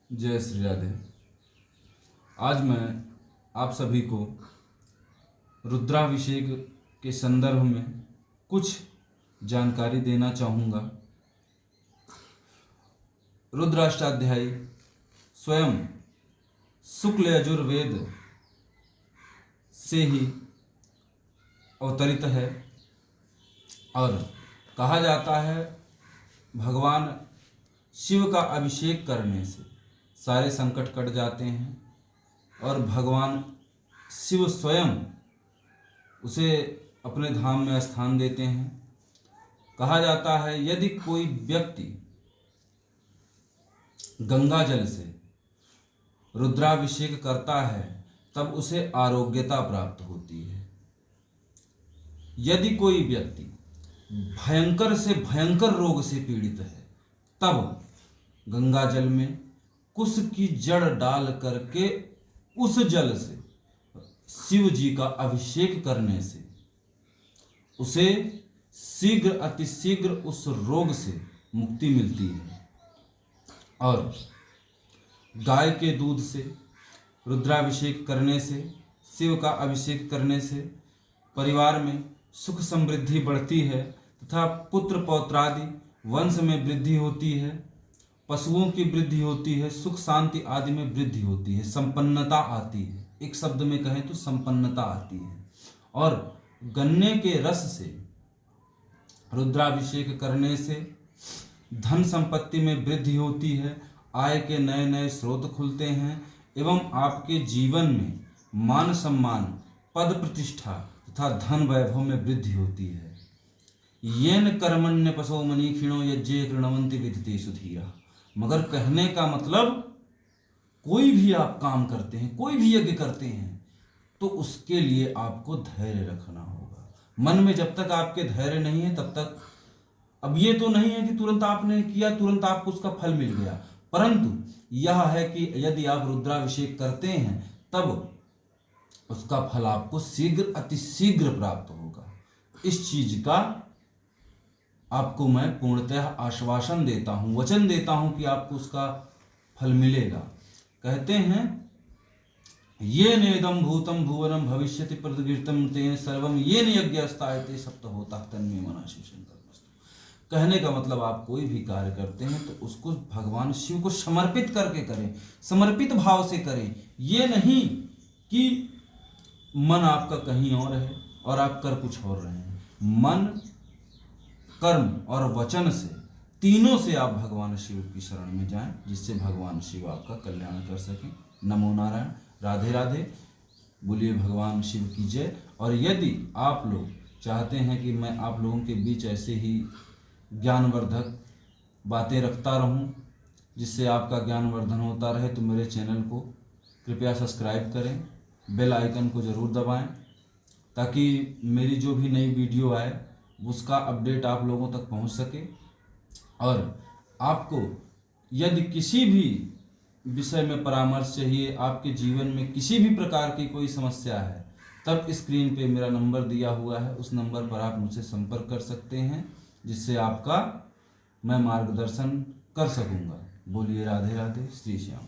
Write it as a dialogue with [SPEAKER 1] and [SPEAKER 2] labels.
[SPEAKER 1] जय श्री राधे। आज मैं आप सभी को रुद्राभिषेक के संदर्भ में कुछ जानकारी देना चाहूँगा। रुद्राष्टाध्यायी स्वयं शुक्ल यजुर्वेद से ही अवतरित है और कहा जाता है भगवान शिव का अभिषेक करने से सारे संकट कट जाते हैं और भगवान शिव स्वयं उसे अपने धाम में स्थान देते हैं। कहा जाता है यदि कोई व्यक्ति गंगा जल से रुद्राभिषेक करता है तब उसे आरोग्यता प्राप्त होती है। यदि कोई व्यक्ति भयंकर से भयंकर रोग से पीड़ित है तब गंगा जल में कुश की जड़ डाल करके उस जल से शिव जी का अभिषेक करने से उसे शीघ्र अतिशीघ्र उस रोग से मुक्ति मिलती है। और गाय के दूध से रुद्राभिषेक करने से, शिव का अभिषेक करने से परिवार में सुख समृद्धि बढ़ती है तथा पुत्र पौत्रादि वंश में वृद्धि होती है, पशुओं की वृद्धि होती है, सुख शांति आदि में वृद्धि होती है, संपन्नता आती है। एक शब्द में कहें तो संपन्नता आती है। और गन्ने के रस से रुद्राभिषेक करने से धन संपत्ति में वृद्धि होती है, आय के नए नए स्रोत खुलते हैं एवं आपके जीवन में मान सम्मान, पद प्रतिष्ठा तथा धन वैभव में वृद्धि होती है। येन कर्मण्य पशो मनीषिणो यज्ञे कृणवन्ति विदिते सुधीरा। मगर कहने का मतलब कोई भी आप काम करते हैं, कोई भी यज्ञ करते हैं तो उसके लिए आपको धैर्य रखना होगा। मन में जब तक आपके धैर्य नहीं है तब तक, अब ये तो नहीं है कि तुरंत आपने किया तुरंत आपको उसका फल मिल गया, परंतु यह है कि यदि आप रुद्राभिषेक करते हैं तब उसका फल आपको शीघ्र अतिशीघ्र प्राप्त होगा। इस चीज का आपको मैं पूर्णतः आश्वासन देता हूँ, वचन देता हूँ कि आपको उसका फल मिलेगा। कहते हैं ये नेदम भूतम भुवनम भविष्यति प्रतिगृतम तेन सर्वम येन यज्ञस्तायते सप्त होता तन्मे मना शिव शंकर। कहने का मतलब आप कोई भी कार्य करते हैं तो उसको भगवान शिव को समर्पित करके करें, समर्पित भाव से करें। ये नहीं कि मन आपका कहीं और है और आप कर कुछ और रहे हैं। मन, कर्म और वचन से, तीनों से आप भगवान शिव की शरण में जाएं जिससे भगवान शिव आपका कल्याण कर सकें। नमो नारायण। राधे राधे। बोलिए भगवान शिव की जय। और यदि आप लोग चाहते हैं कि मैं आप लोगों के बीच ऐसे ही ज्ञानवर्धक बातें रखता रहूं जिससे आपका ज्ञानवर्धन होता रहे तो मेरे चैनल को कृपया सब्सक्राइब करें, बेल आइकन को ज़रूर दबाएं ताकि मेरी जो भी नई वीडियो आए उसका अपडेट आप लोगों तक पहुंच सके। और आपको यदि किसी भी विषय में परामर्श चाहिए, आपके जीवन में किसी भी प्रकार की कोई समस्या है, तब स्क्रीन पे मेरा नंबर दिया हुआ है, उस नंबर पर आप मुझसे संपर्क कर सकते हैं जिससे आपका मैं मार्गदर्शन कर सकूंगा। बोलिए राधे राधे। श्री श्याम।